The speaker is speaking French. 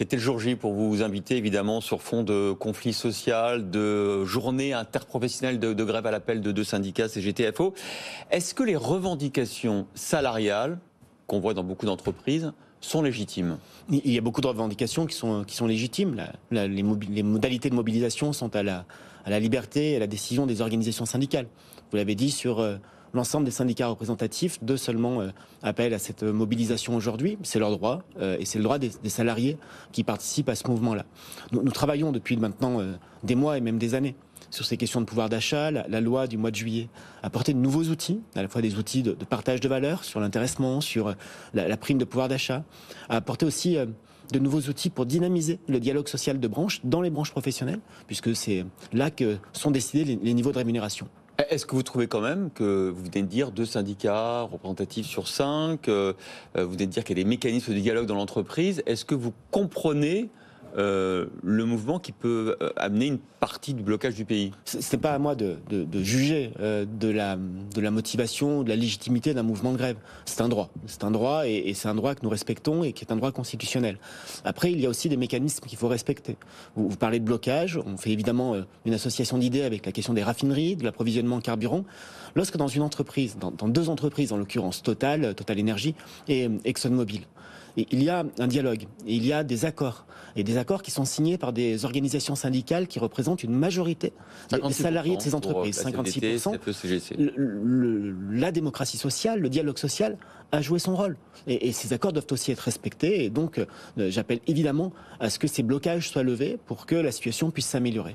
C'était le jour J pour vous inviter, évidemment, sur fond de conflit social, de journée interprofessionnelle de grève à l'appel de deux syndicats, CGT-FO. Est-ce que les revendications salariales, qu'on voit dans beaucoup d'entreprises, sont légitimes? Il y a beaucoup de revendications qui sont légitimes. Les modalités de mobilisation sont à la liberté et à la décision des organisations syndicales. Vous l'avez dit, sur l'ensemble des syndicats représentatifs, deux seulement appellent à cette mobilisation aujourd'hui. C'est leur droit et c'est le droit des salariés qui participent à ce mouvement-là. Nous travaillons depuis maintenant des mois et même des années sur ces questions de pouvoir d'achat. La loi du mois de juillet a apporté de nouveaux outils, à la fois des outils de partage de valeur, sur l'intéressement, sur la prime de pouvoir d'achat, a apporté aussi de nouveaux outils pour dynamiser le dialogue social de branche dans les branches professionnelles, puisque c'est là que sont décidés les niveaux de rémunération. Est-ce que vous trouvez quand même que, vous venez de dire, 2 syndicats représentatifs sur 5, vous venez de dire qu'il y a des mécanismes de dialogue dans l'entreprise, est-ce que vous comprenez le mouvement qui peut amener une partie du blocage du pays? Ce n'est pas à moi de juger de la motivation, de la légitimité d'un mouvement de grève. C'est un droit. C'est un droit et c'est un droit que nous respectons et qui est un droit constitutionnel. Après, il y a aussi des mécanismes qu'il faut respecter. Vous parlez de blocage. On fait évidemment une association d'idées avec la question des raffineries, de l'approvisionnement en carburant. Lorsque dans une entreprise, dans deux entreprises en l'occurrence, Total Énergie et ExxonMobil, et il y a un dialogue, et il y a des accords, et des accords qui sont signés par des organisations syndicales qui représentent une majorité des salariés de ces entreprises, 56%. La démocratie sociale, le dialogue social a joué son rôle. Et ces accords doivent aussi être respectés, et donc j'appelle évidemment à ce que ces blocages soient levés pour que la situation puisse s'améliorer.